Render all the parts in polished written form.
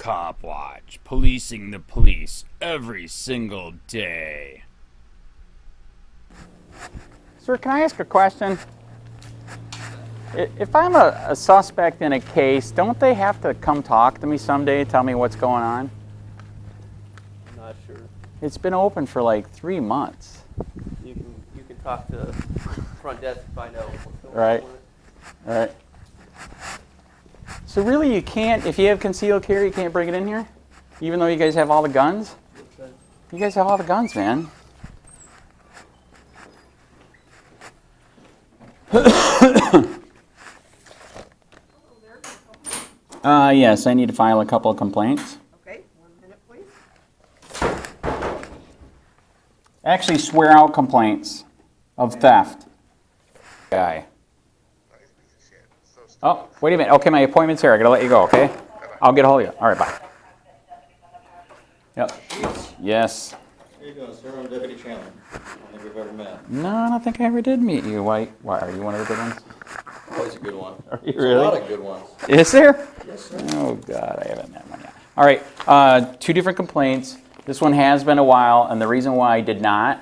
Copwatch, policing the police every single day. Sir, can I ask a question? If I'm a suspect in a case, don't they have to come talk to me someday, tell me what's going on? I'm not sure. It's been open for like 3 months. You can talk to front desk to find out what's going Right. on with it. Right. So really you can't, if you have concealed carry, you can't bring it in here? Even though you guys have all the guns? You guys have all the guns, man. Yes, I need to file a couple of complaints. Okay, 1 minute, please. Actually, swear out complaints of theft. Guy. Oh, wait a minute. Okay, my appointment's here. I gotta let you go, okay? I'll get a hold of you. All right, bye. Yep. Yes. How you doing, sir? I'm Deputy Chandler. I don't think we've ever met. No, I don't think I ever did meet you. Why are you one of the good ones? Always a good one. Are you There's really? a lot of good ones. Is there? Yes, sir. Oh, God, I haven't met one yet. All right, 2 different complaints. This one has been a while, and the reason why I did not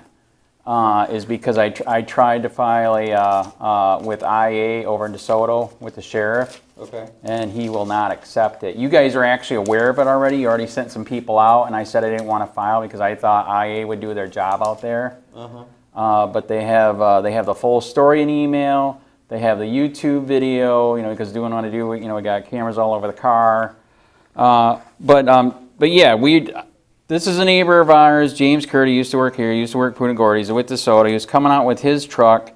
is because I tried to file a with IA over in Desoto with the sheriff, Okay. and he will not accept it. You guys are actually aware of it already. You already sent some people out, and I said I didn't want to file because I thought IA would do their job out there. But they have the full story in email. They have the YouTube video, because doing what I do, we got cameras all over the car. But yeah, this is a neighbor of ours, James Kirdy, used to work here, used to work Punta Gordy, he's with Desoto. He was coming out with his truck,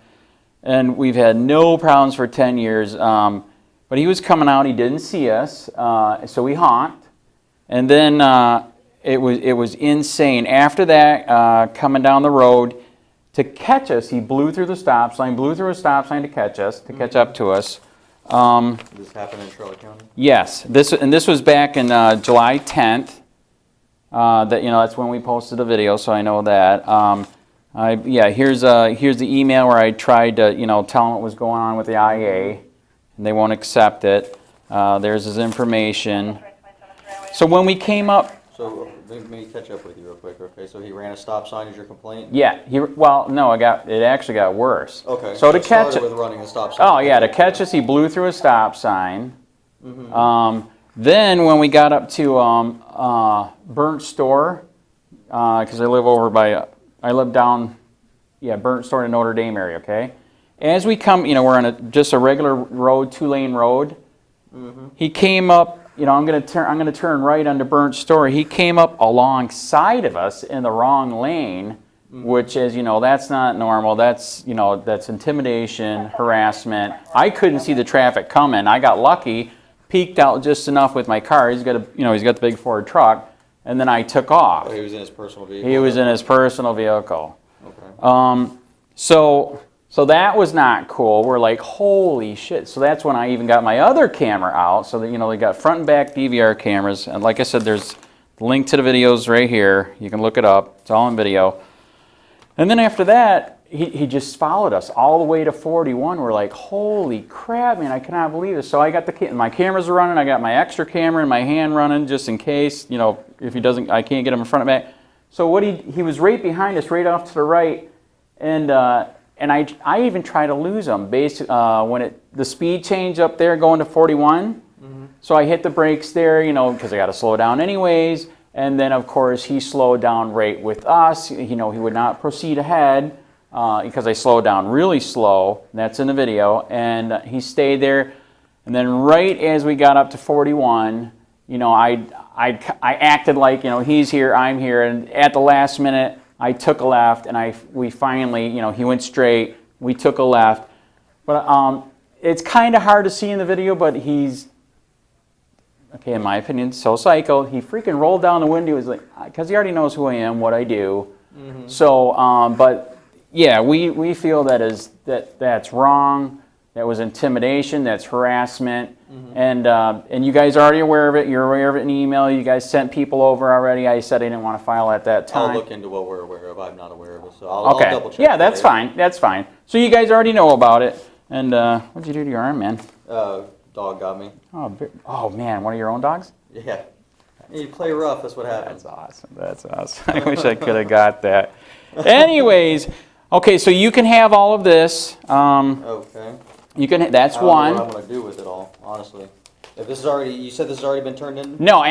and we've had no problems for 10 years. But he was coming out, he didn't see us, so we honked. And then it was insane. After that, coming down the road, to catch us, he blew through a stop sign to catch us, to catch up to us. Did this happen in Charlotte County? Yes, this was back in July 10th. That's when we posted the video, so I know that. Here's the email where I tried to tell him what was going on with the IA, and they won't accept it. There's his information. So when we came up. So let me catch up with you real quick, okay? So he ran a stop sign as your complaint? Yeah, no, it actually got worse. Okay. So to catch it it with running a stop sign. Oh yeah, to catch us, he blew through a stop sign. Then when we got up to Burnt Store, because I live down, Burnt Store in Notre Dame area. Okay, as we come, we're on just a regular road, 2-lane road. He came up. I'm gonna turn right onto Burnt Store. He came up alongside of us in the wrong lane, which is, that's not normal. That's intimidation, harassment. I couldn't see the traffic coming. I got lucky, peeked out just enough with my car. He's got the big Ford truck, and then I took off. Oh, he was in his personal vehicle? He was in his personal vehicle. Okay. So that was not cool. We're like, holy shit. So that's when I even got my other camera out. So that, they got front and back DVR cameras. And like I said, there's the link to the videos right here. You can look it up. It's all in video. And then after that, he just followed us all the way to 41. We're like, holy crap, man, I cannot believe this. So I got my cameras are running. I got my extra camera in my hand running just in case, if he doesn't, I can't get him in front of me. So he was right behind us, right off to the right. And I even tried to lose him when the speed change up there going to 41. So I hit the brakes there, because I got to slow down anyways. And then of course he slowed down right with us. He would not proceed ahead because I slowed down really slow. That's in the video. And he stayed there. And then right as we got up to 41, I acted like he's here, I'm here, and at the last minute. I took a left, and we finally, he went straight. We took a left, but it's kind of hard to see in the video. But he's, okay, in my opinion, so psycho. He freaking rolled down the window. He was like, because he already knows who I am, what I do. So, but yeah, we feel that's wrong. That was intimidation. That's harassment. And you guys are already aware of it. You're aware of it in email. You guys sent people over already. I said I didn't want to file at that time. I'll look into what we're aware of. I'm not aware of it, so I'll double check. Yeah, that's fine. That's fine. So you guys already know about it. And what'd you do to your arm, man? Dog got me. Oh man, one of your own dogs? Yeah. You play rough, that's what happens. That's awesome. That's awesome. I wish I could have got that. Anyways, okay, so you can have all of this. Okay. You can. That's I don't know one. what I'm going to do with it all, honestly. If this is already, you said this has already been turned in? No,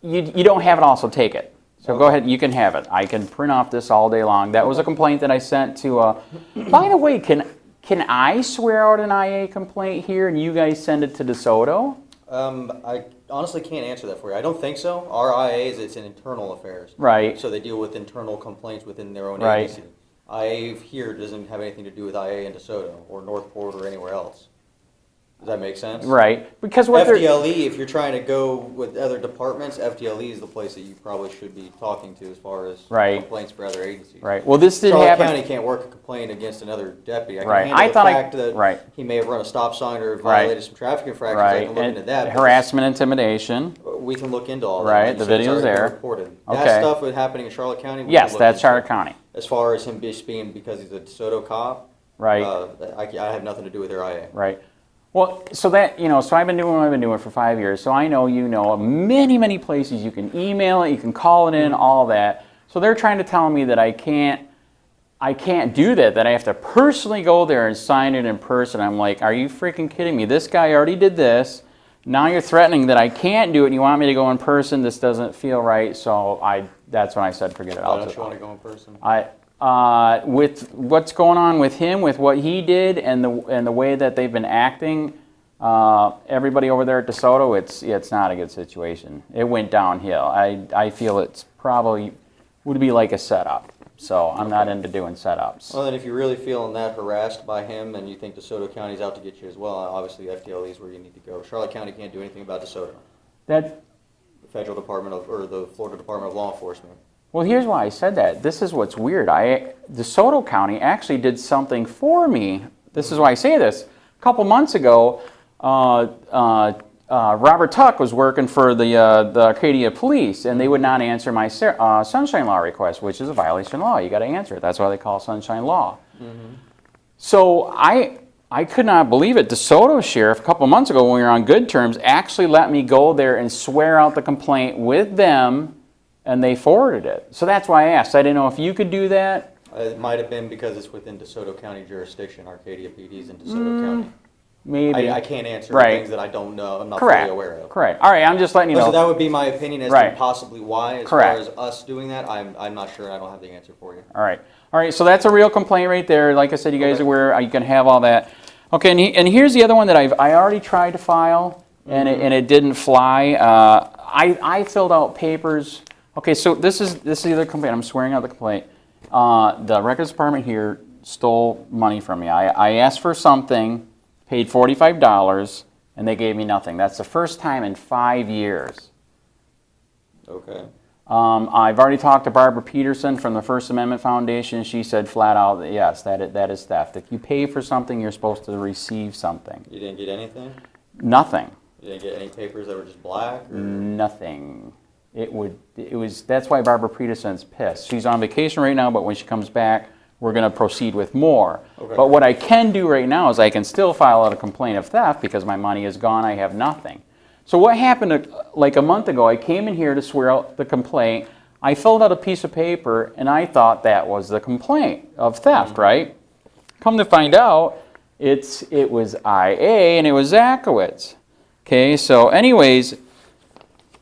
you don't have it all, so take it. So go Okay. ahead, you can have it. I can print off this all day long. That was a complaint that I sent to, by the way, can I swear out an IA complaint here and you guys send it to DeSoto? I honestly can't answer that for you. I don't think so. Our IAs, it's in internal affairs. Right. So they deal with internal complaints within their own Right. agency. IA here doesn't have anything to do with IA in DeSoto or Northport or anywhere else. Does that make sense? Right, because what they're... FDLE, if you're trying to go with other departments, FDLE is the place that you probably should be talking to as far as Right. complaints for other agencies. Right, well this did Charlotte happen... County can't work a complaint against another deputy. I can Right. handle I the thought fact that right. he may have run a stop sign or violated some traffic infractions. I Right, can look into that. but harassment, intimidation. we can look into all that. Right, Like you the said, it's video's already been there. reported. Okay. That stuff was happening in Charlotte County. we Yes, can look that's into. Charlotte County. As far as him just being because he's a DeSoto cop, Right. I have nothing to do with their IA. Right. Well, so that, so I've been doing what I've been doing for 5 years. So I know, many places you can email it, you can call it in, all that. So they're trying to tell me that I can't do that I have to personally go there and sign it in person. I'm like, are you freaking kidding me? This guy already did this. Now you're threatening that I can't do it and you want me to go in person. This doesn't feel right. So that's when I said, forget it. Why don't you want to go in person? With what's going on with him, with what he did, and the way that they've been acting, everybody over there at DeSoto, it's not a good situation. It went downhill. I feel it's probably would be like a setup. So I'm not into doing setups. Well, then if you're really feeling that harassed by him and you think DeSoto County's out to get you as well, obviously FDLE is where you need to go. Charlotte County can't do anything about DeSoto. That The federal department or the Florida Department of Law Enforcement. Well, here's why I said that. This is what's weird. DeSoto County actually did something for me. This is why I say this. A couple months ago, Robert Tuck was working for the Arcadia Police, and they would not answer my Sunshine Law request, which is a violation of law. You got to answer it. That's why they call Sunshine Law. Mm-hmm. So I could not believe it. DeSoto Sheriff, a couple months ago when we were on good terms, actually let me go there and swear out the complaint with them, and they forwarded it. So that's why I asked. I didn't know if you could do that. It might have been because it's within DeSoto County jurisdiction. Arcadia PD's in DeSoto County. Maybe. I can't answer Right. things that I don't know. I'm not Correct. fully aware of. Correct. All right, I'm just letting you know. So that would be my opinion as Right. to possibly why. As Correct. far as us doing that, I'm not sure. I don't have the answer for you. All right. All right, so that's a real complaint right there. Like I said, you guys are aware. You can have all that. Okay, and here's the other one that I already tried to file, and it didn't fly. I filled out papers. Okay, so this is the other complaint. I'm swearing out the complaint. The records department here stole money from me. I asked for something, paid $45, and they gave me nothing. That's the first time in 5 years. Okay. I've already talked to Barbara Peterson from the First Amendment Foundation. She said flat out that yes, that is theft. If you pay for something, you're supposed to receive something. You didn't get anything? Nothing. You didn't get any papers that were just black? Or? Nothing. That's why Barbara Peterson's pissed. She's on vacation right now, but when she comes back, we're going to proceed with more. Okay. But what I can do right now is I can still file out a complaint of theft because my money is gone, I have nothing. So what happened like a month ago, I came in here to swear out the complaint, I filled out a piece of paper, and I thought that was the complaint of theft, right? Come to find out, it was IA and it was Zakowicz. Okay, so anyways,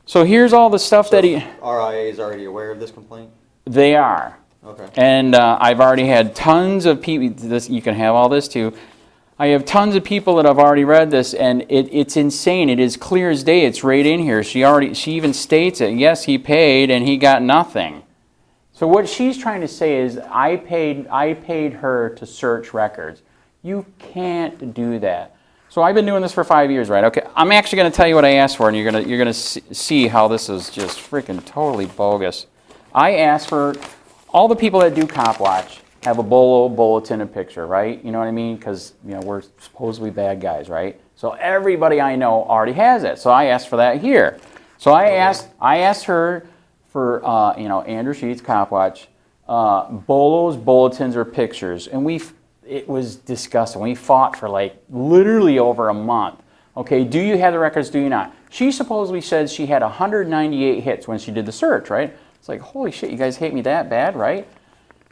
so here's all the stuff that he... RIA is already aware of this complaint? They are. Okay. And I've already had tons of people, you can have all this too. I have tons of people that have already read this, and it's insane. It is clear as day. It's right in here. She even states it. Yes, he paid, and he got nothing. So what she's trying to say is, I paid her to search records. You can't do that. So I've been doing this for 5 years, right? Okay, I'm actually going to tell you what I asked for, and you're gonna see how this is just freaking totally bogus. I asked for all the people that do Copwatch have a bolo, bulletin, and picture, right? You know what I mean? Because we're supposedly bad guys, right? So everybody I know already has it. So I asked for that here. So I asked her for Andrew Sheets, Copwatch, bolos, bulletins, or pictures, and it was disgusting. We fought for like literally over a month. Okay, do you have the records, do you not? She supposedly said she had 198 hits when she did the search, right? It's like, holy shit, you guys hate me that bad, right?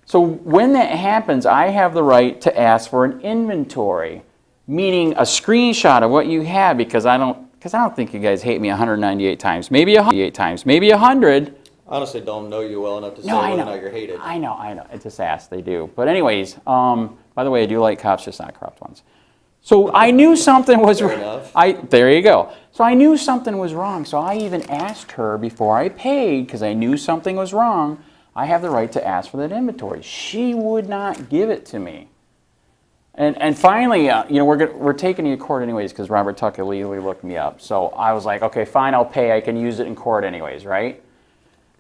So when that happens, I have the right to ask for an inventory, meaning a screenshot of what you have, because I don't think you guys hate me 198 times, maybe 108 times, maybe 100. I honestly don't know you well enough to say whether or not you're hated. I know. It's just asked, they do. But anyways, by the way, I do like cops, just not corrupt ones. So I knew something was wrong. There you go. So I knew something was wrong. So I even asked her before I paid, because I knew something was wrong. I have the right to ask for that inventory. She would not give it to me. And finally, we're taking you to court anyways, because Robert Tuck illegally looked me up. So I was like, okay, fine, I'll pay. I can use it in court anyways, right?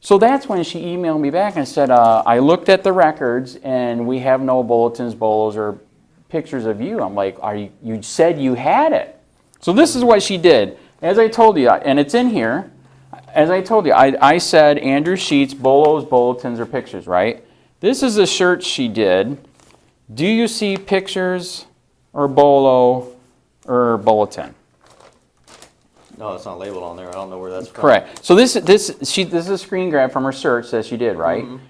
So that's when she emailed me back and said, I looked at the records and we have no bulletins, bolos, or pictures of you. I'm like, you said you had it. So this is what she did. As I told you, and it's in here, as I told you, I said Andrew Sheets, bolos, bulletins, or pictures, right? This is a shirt she did. Do you see pictures or bolo or bulletin? No, it's not labeled on there. I don't know where that's from. Correct. So this is a screen grab from her search that she did, right? Mm-hmm.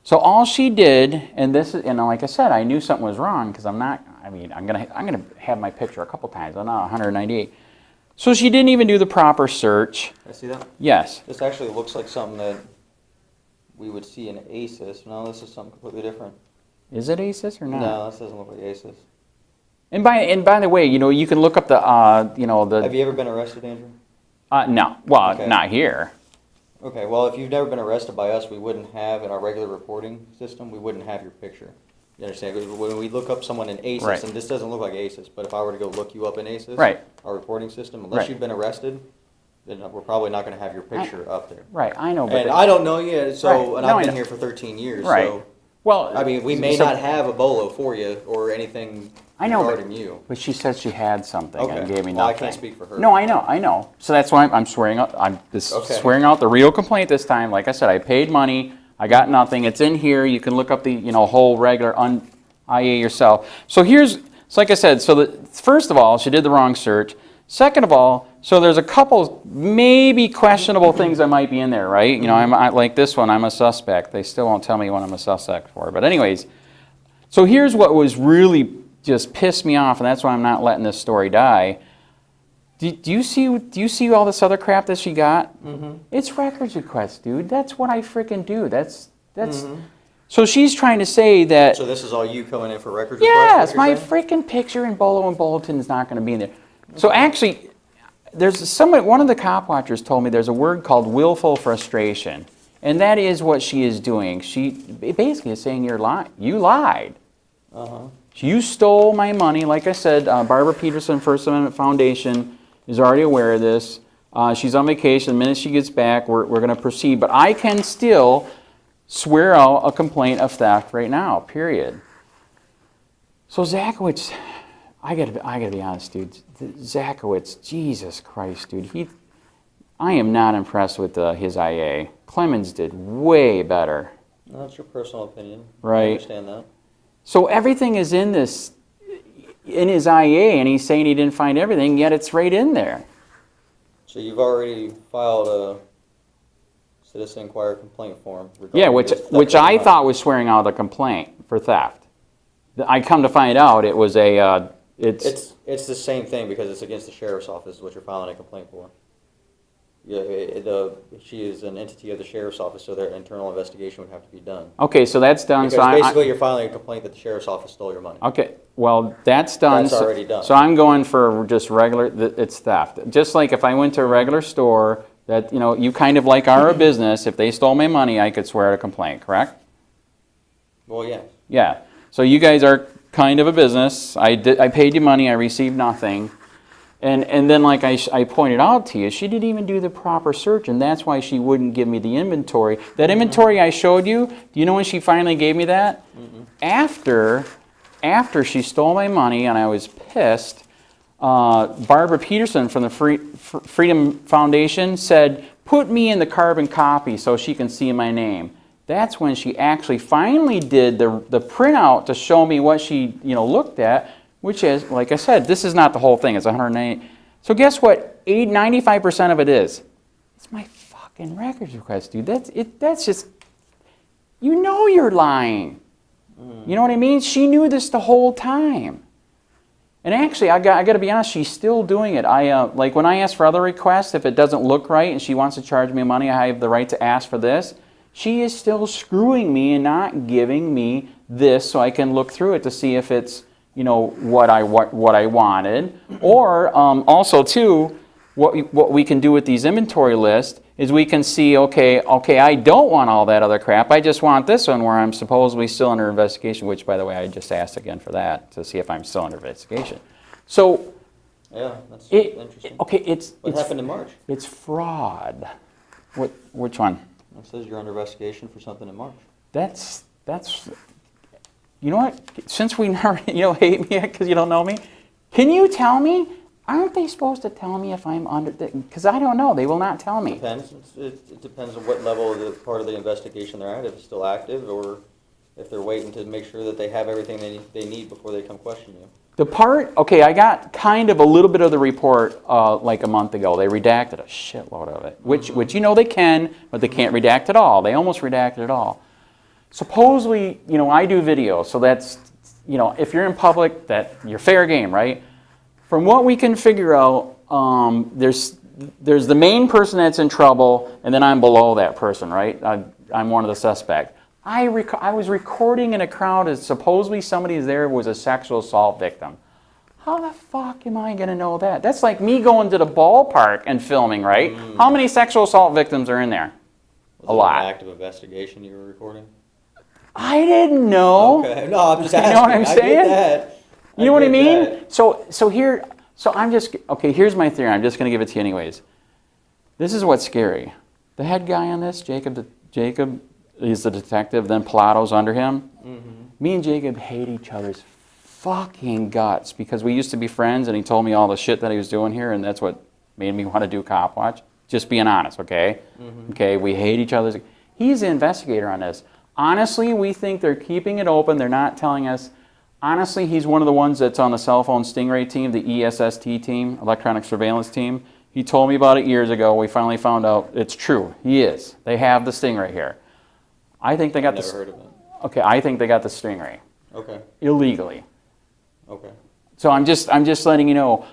So all she did, and like I said, I knew something was wrong because I'm gonna have my picture a couple times. I'm not 198. So she didn't even do the proper search. I see that. Yes. This actually looks like something that we would see in ACES. No, this is something completely different. Is it ACES or not? No, this doesn't look like ACES. And by the way, you can look up the the. Have you ever been arrested, Andrew? No. Well, okay. Not here. Okay. Well, if you've never been arrested by us, we wouldn't have in our regular reporting system. We wouldn't have your picture. You understand? When we look up someone in ACES, right. And this doesn't look like ACES, but if I were to go look you up in ACES, right. Our reporting system, unless you've been arrested, then we're probably not going to have your picture up there. Right. I know. And I don't know you, so and No, I've been here for 13 years, right. so. Well, I mean, we may not have a bolo for you or anything regarding you. But she said she had something and gave me nothing. Well, I can't speak for her. No, I know. So that's why I'm swearing out. Swearing out the real complaint this time. Like I said, I paid money. I got nothing. It's in here. You can look up the whole regular IA yourself. So like I said. So first of all, she did the wrong search. Second of all, so there's a couple maybe questionable things that might be in there, right? I'm like this one, I'm a suspect. They still won't tell me what I'm a suspect for. But anyways, so here's what was really just pissed me off, and that's why I'm not letting this story die. Do you see all this other crap that she got? Mm-hmm. It's records requests, dude. That's what I freaking do. That's. Mm-hmm. So she's trying to say that. So this is all you coming in for records requests? Yes, my freaking picture and bolo and bulletin is not going to be in there. So actually, one of the cop watchers told me there's a word called willful frustration, and that is what she is doing. She basically is saying you lied. Uh-huh. You stole my money. Like I said, Barbara Peterson, First Amendment Foundation, is already aware of this. She's on vacation. The minute she gets back, we're going to proceed. But I can still swear out a complaint of theft right now, period. So Zakowicz, I gotta be honest, dude. Zakowicz, Jesus Christ, dude. I am not impressed with his IA. Clemens did way better. No, that's your personal opinion. Right. I understand that. So everything is in his IA, and he's saying he didn't find everything, yet it's right in there. So you've already filed a citizen inquiry complaint form. Yeah, which I thought was swearing out a complaint for theft. I come to find out it was a. It's the same thing because it's against the sheriff's office, what you're filing a complaint for. Yeah, she is an entity of the sheriff's office, so their internal investigation would have to be done. Okay, so that's done. Because basically you're filing a complaint that the sheriff's office stole your money. Okay, well, that's done. That's already done. So I'm going for just regular, it's theft. Just like if I went to a regular store, that, you kind of like are a business, if they stole my money, I could swear out a complaint, correct? Well, yeah. Yeah, so you guys are kind of a business. I paid you money, I received nothing. And then, like I pointed out to you, she didn't even do the proper search, and that's why she wouldn't give me the inventory. That inventory I showed you, do you know when she finally gave me that? After she stole my money and I was pissed, Barbara Peterson from the Freedom Foundation said, put me in the carbon copy so she can see my name. That's when she actually finally did the printout to show me what she looked at, which is, like I said, this is not the whole thing. It's 190. So guess what? 95% of it is. It's my fucking records request, dude. That's just, you know you're lying. You know what I mean? She knew this the whole time. And actually, I got to be honest, she's still doing it. Like when I ask for other requests, if it doesn't look right and she wants to charge me money, I have the right to ask for this. She is still screwing me and not giving me this so I can look through it to see if it's, you know, what I wanted. Or also too, what we can do with these inventory lists is we can see, okay, I don't want all that other crap. I just want this one where I'm supposedly still under investigation, which, by the way, I just asked again for that to see if I'm still under investigation. So, yeah, that's interesting. What happened in March? It's fraud. Which one? It says you're under investigation for something in March. That's. You know what? Since we never, hate me because you don't know me, can you tell me? Aren't they supposed to tell me if I'm under? Because I don't know. They will not tell me. Depends. It depends on what level of the part of the investigation they're at. If it's still active, or if they're waiting to make sure that they have everything they need before they come question you. The part, I got kind of a little bit of the report like a month ago. They redacted a shitload of it, which they can, but they can't redact it all. They almost redacted it all. Supposedly, I do videos, so that's, if you're in public, that you're fair game, right? From what we can figure out, there's the main person that's in trouble, and then I'm below that person, right? I'm one of the suspects. I was recording in a crowd as supposedly somebody there was a sexual assault victim. How the fuck am I going to know that? That's like me going to the ballpark and filming, right? How many sexual assault victims are in there? A lot. Was it an active investigation you were recording? I didn't know. Okay. No, I'm just asking. You know what I'm saying? I get that. You know what I mean? So I'm just, here's my theory. I'm just going to give it to you anyways. This is what's scary. The head guy on this, Jacob is the detective, then Pilato's under him. Me and Jacob hate each other's fucking guts because we used to be friends and he told me all the shit that he was doing here and that's what made me want to do Copwatch. Just being honest, okay? Okay, we hate each other's. He's the investigator on this. Honestly, we think they're keeping it open. They're not telling us. Honestly, he's one of the ones that's on the cell phone stingray team, the ESST team, electronic surveillance team. He told me about it years ago. We finally found out it's true. He is. They have the stingray here. I think they got Never heard of it. Okay, I think they got the stingray. Okay. Illegally. Okay. So I'm just letting you know.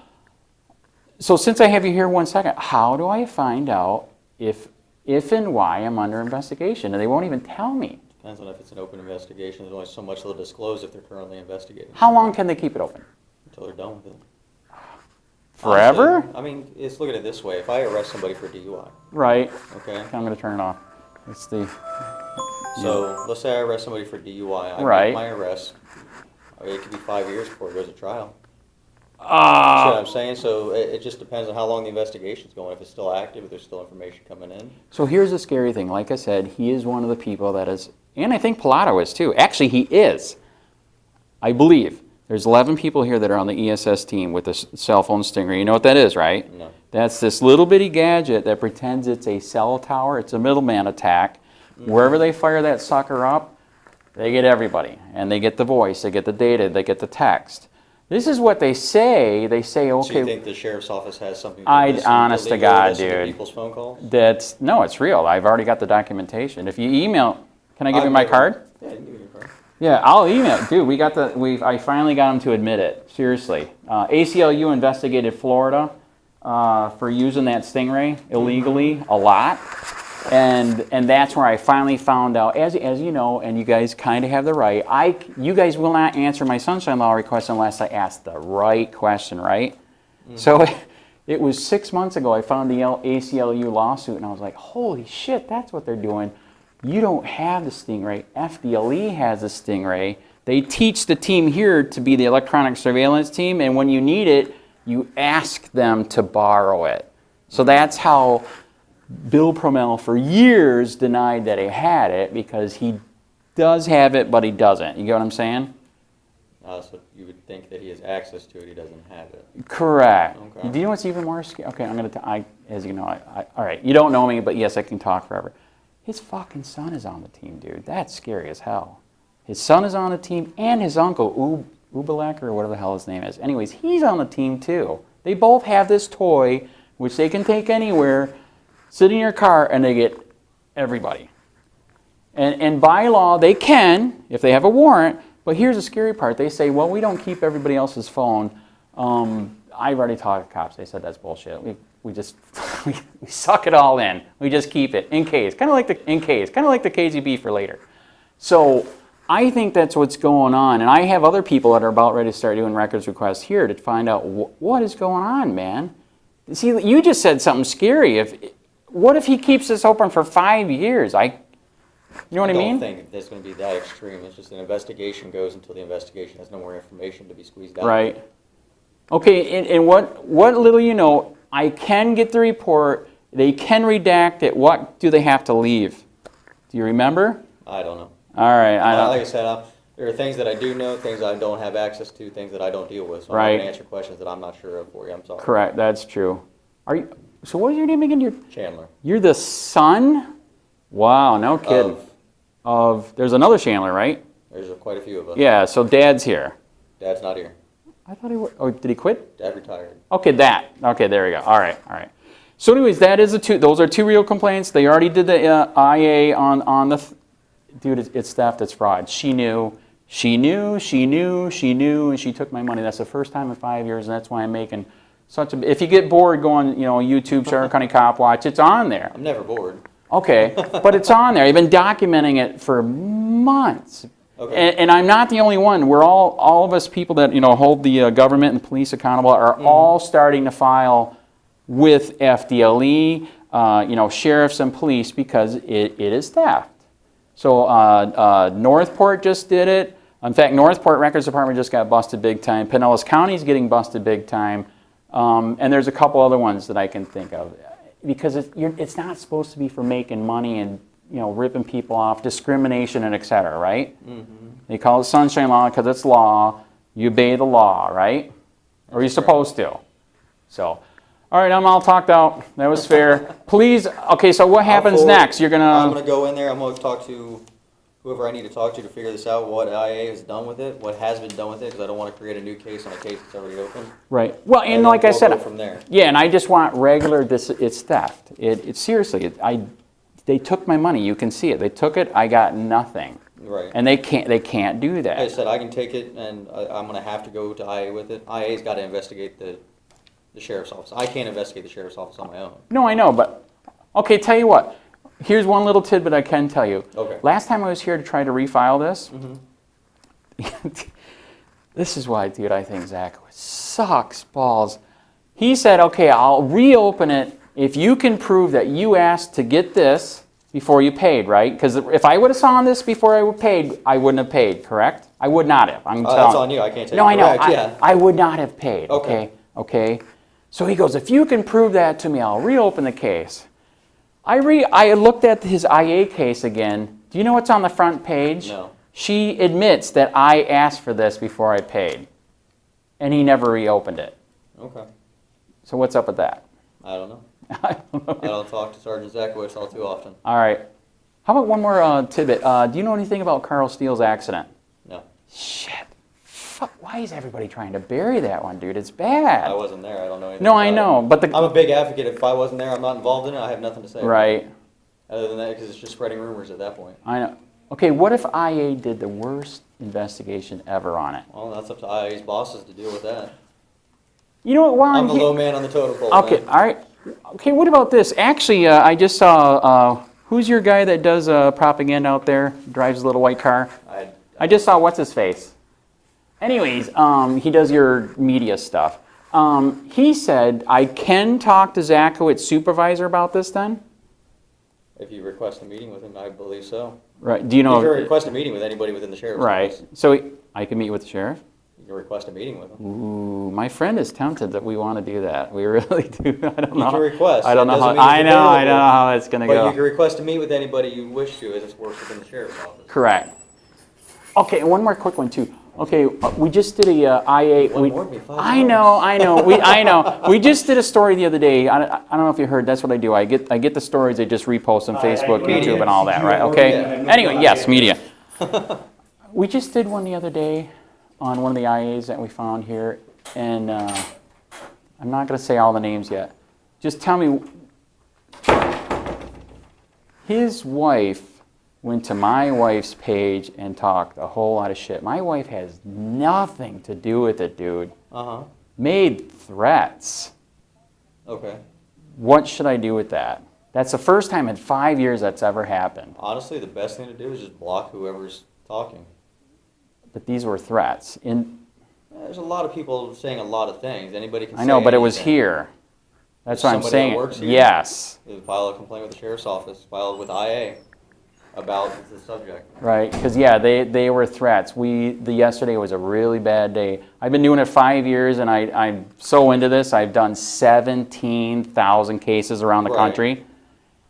So since I have you here 1 second, how do I find out if and why I'm under investigation? And they won't even tell me. Depends on if it's an open investigation. There's only so much they'll disclose if they're currently investigating. How long can they keep it open? Until they're done with it. Forever? Honestly, I mean, look at it this way. If I arrest somebody for DUI. Right. Okay. I'm going to turn it off. It's the... So let's say I arrest somebody for DUI. I Right. make my arrest. It could be 5 years before it goes to trial. See what I'm saying? So it just depends on how long the investigation's going. If it's still active, if there's still information coming in. So here's the scary thing. Like I said, he is one of the people that is, and I think Pilato is too. Actually, he is. I believe. There's 11 people here that are on the ESS team with the cell phone stinger. You know what that is, right? No. That's this little bitty gadget that pretends it's a cell tower. It's a middleman attack. Wherever they fire that sucker up, they get everybody. And they get the voice, they get the data, they get the text. This is what they say. They say, okay. So you think the sheriff's office has something to do with honest to God, listen to dude. people's phone calls? No, it's real. I've already got the documentation. If you email, can I give you my card? Yeah, you can give me your card. Yeah, I'll email it. Dude, I finally got them to admit it. Seriously. ACLU investigated Florida for using that stingray illegally a lot. And that's where I finally found out, as you know, and you guys kind of have the right, you guys will not answer my sunshine law request unless I ask the right question, right? So it was 6 months ago I found the ACLU lawsuit and I was like, holy shit, that's what they're doing. You don't have the stingray. FDLE has the stingray. They teach the team here to be the electronic surveillance team, and when you need it, you ask them to borrow it. So that's how Bill PRUMMELL for years denied that he had it, because he does have it, but he doesn't. You get what I'm saying? So you would think that he has access to it, he doesn't have it. Correct. Okay. Do you know what's even more scary? Okay, I'm going to, as you know, all right, you don't know me, but yes, I can talk forever. His fucking son is on the team, dude. That's scary as hell. His son is on the team, and his uncle, Ubalek, or whatever the hell his name is. Anyways, he's on the team too. They both have this toy, which they can take anywhere, sit in your car, and they get everybody. And by law, they can, if they have a warrant, but here's the scary part. They say, well, we don't keep everybody else's phone. I've already talked to cops. They said that's bullshit. We just, we suck it all in. We just keep it in case. Kind of like the KZB for later. So I think that's what's going on. And I have other people that are about ready to start doing records requests here to find out what is going on, man. See, you just said something scary. What if he keeps this open for 5 years? You know what I mean? I don't think it's going to be that extreme. It's just an investigation goes until the investigation has no more information to be squeezed out. Right. Okay, and what little you know, I can get the report. They can redact it. What do they have to leave? Do you remember? I don't know. All right. Like I said, there are things that I do know, things I don't have access to, things that I don't deal with. So I'm not going to answer questions that I'm not sure of for you. I'm sorry. Correct. That's true. So what is your name again? Chandler. You're the son? Wow, no kidding. There's another Chandler, right? There's quite a few of us. Yeah, so Dad's here. Dad's not here. I thought he was. Oh, did he quit? Dad retired. Okay, Okay, there we go. All right. So anyways, those are two real complaints. They already did the IA on the, dude, it's theft, it's fraud. She knew, and she took my money. That's the first time in 5 years, and that's why I'm making such a, if you get bored going, YouTube, Sherman County Copwatch, it's on there. I'm never bored. Okay, but it's on there. I've been documenting it for months. Okay. And I'm not the only one. We're all of us people that hold the government and police accountable are all starting to file with FDLE, sheriffs and police because it is theft. So Northport just did it. In fact, Northport Records Department just got busted big time. Pinellas County is getting busted big time, and there's a couple other ones that I can think of. Because it's not supposed to be for making money and ripping people off, discrimination and et cetera, right? Mm-hmm. They call it sunshine law because it's law. You obey the law, right? Or you're supposed to. So, all right, I'm all talked out. That was fair. Please, okay. So what happens next? I'm gonna go in there. I'm gonna talk to whoever I need to talk to figure this out. What IA has done with it? What has been done with it? Because I don't want to create a new case on a case that's already open. Right. Well, and like I said, from there. Yeah, and I just want regular. It's theft. It's seriously. They took my money. You can see it. They took it. I got nothing. Right. And they can't do that. Like I said, I can take it, and I'm going to have to go to IA with it. IA's got to investigate the sheriff's office. I can't investigate the sheriff's office on my own. No, I know, but okay. Tell you what. Here's one little tidbit I can tell you. Okay. Last time I was here to try to refile this. Mm-hmm. This is why, dude. I think Zach sucks balls. He said, "Okay, I'll reopen it if you can prove that you asked to get this before you paid, right? Because if I would have saw this before I paid, I wouldn't have paid, correct? I would not have. That's on you. I can't take it. No, I know. Yeah. I would not have paid. Okay. So he goes, if you can prove that to me, I'll reopen the case. I looked at his IA case again. Do you know what's on the front page? No. She admits that I asked for this before I paid. And he never reopened it. Okay. So what's up with that? I don't know. I don't talk to Sergeant Zakowicz all too often. All right. How about one more tidbit? Do you know anything about Carl Steele's accident? No. Shit. Fuck. Why is everybody trying to bury that one, dude? It's bad. I wasn't there. I don't know anything. No, I know, but I'm a big advocate. If I wasn't there, I'm not involved in it. I have nothing to say. Right. Other than that, because it's just spreading rumors at that point. I know. Okay, what if IA did the worst investigation ever on it? Well, that's up to IA's bosses to deal with that. You know what? While I'm the low man on the totem pole. Okay, all right. Okay, what about this? Actually, I just saw, who's your guy that does propaganda out there, drives a little white car? I just saw, what's his face? Anyways, he does your media stuff. He said, I can talk to Zakowitz's supervisor about this then? If you request a meeting with him, I believe so. Right, do you know? You can request a meeting with anybody within the sheriff's office. Right, so I can meet with the sheriff? You can request a meeting with him. Ooh, my friend is tempted that we want to do that. We really do. I don't know. You can request. I don't know how. I know how it's going to go. But you can request to meet with anybody you wish to, as it works within the sheriff's office. Correct. Okay, and one more quick one too. Okay, we just did a IA. I know. We just did a story the other day. I don't know if you heard. That's what I do. I get the stories. I just repost on Facebook, YouTube, and all that. Right? Okay. Anyway, yes, media. We just did one the other day on one of the IAs that we found here, and I'm not going to say all the names yet. Just tell me, his wife went to my wife's page and talked a whole lot of shit. My wife has nothing to do with it, dude. Uh-huh. Made threats. Okay. What should I do with that? That's the first time in 5 years that's ever happened. Honestly, the best thing to do is just block whoever's talking. But these were threats. There's a lot of people saying a lot of things. Anybody can say I know, but it was anything. here. That's what I'm Somebody saying. that works here? Yes. You file a complaint with the sheriff's office, file it with IA about the subject. Right, because yeah, they were threats. Yesterday was a really bad day. I've been doing it 5 years, and I'm so into this. I've done 17,000 cases around the country.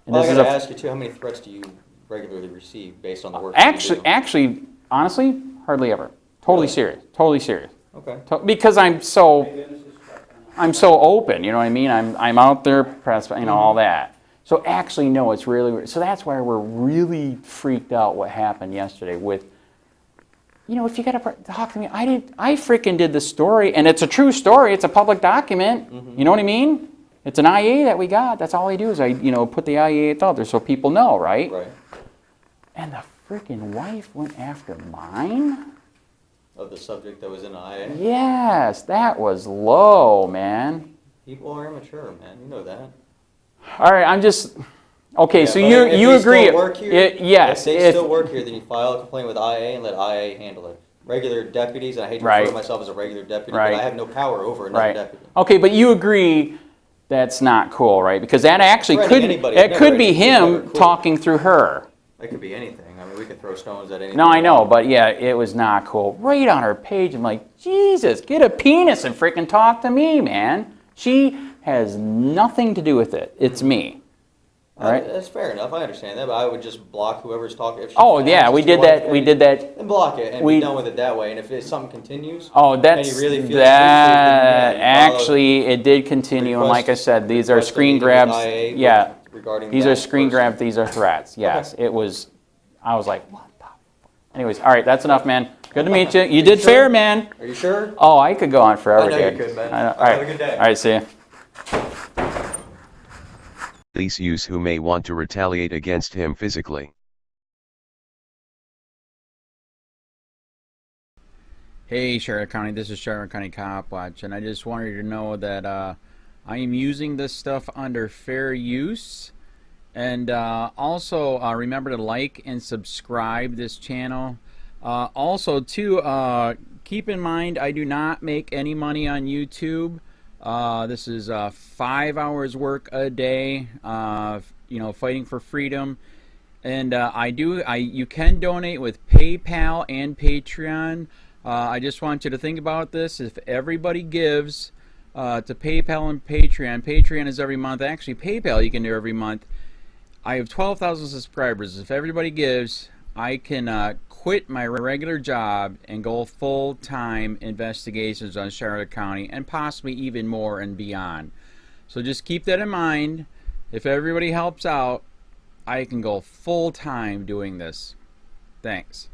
And Well, this I is got to ask you too, how many threats do you regularly receive based on the work actually, honestly, hardly ever. Totally serious. Totally serious. Okay. Because I'm so open. You know what I mean? I'm out there, press, all that. So actually, no, it's really weird. So that's why we're really freaked out what happened yesterday with, if you got to talk to me, I freaking did the story, and it's a true story. It's a public document. Mm-hmm. You know what I mean? It's an IA that we got. That's all I do is I put the IA out there so people know, right? Right. And the freaking wife went after mine? Of the subject that was in IA? Yes, that was low, man. People are immature, man. You know that. All right, I'm just... Okay, Yeah, so but if you they agree... Still work here, yes. If they still work here, then you file a complaint with IA and let IA handle it. Regular deputies, and I hate to refer to myself as a regular deputy, but I have no power over another deputy. Okay, but you agree that's not cool, right? Because that actually Threatening could be him never cool. talking through her. It could be anything. I mean, we could throw stones at anything. No, I know, but yeah, it was not cool. Right on her page, I'm like, Jesus, get a penis and freaking talk to me, man. She has nothing to do with it. It's me. All right? That's fair enough. I understand that, but I would just block whoever's talking. If Oh yeah, we did that. We did that. And block it and be done with it that way. And if something continues, oh, and that's you really feel that. then Actually, it did continue, and like I said, these are screen grabs. Yeah, these are screen grabs. These are threats. Yes, it was. I was like, what the? Anyways, all right, that's enough, man. Good to meet you. You did fair, man. Are you sure? Oh, I could go on forever. I know you could, man. I know. All right. Have a good day. All right, see ya. Police use who may want to retaliate against him physically. Hey Charlotte County, this is Charlotte County Copwatch, and I just wanted you to know that I am using this stuff under fair use. And also remember to like and subscribe this channel. Also too, keep in mind I do not make any money on YouTube. This is 5 hours work a day, fighting for freedom. And you can donate with PayPal and Patreon. I just want you to think about this. If everybody gives to PayPal and Patreon is every month. Actually, PayPal you can do every month. I have 12,000 subscribers. If everybody gives, I can quit my regular job and go full-time investigations on Charlotte County and possibly even more and beyond. So just keep that in mind. If everybody helps out, I can go full-time doing this. Thanks.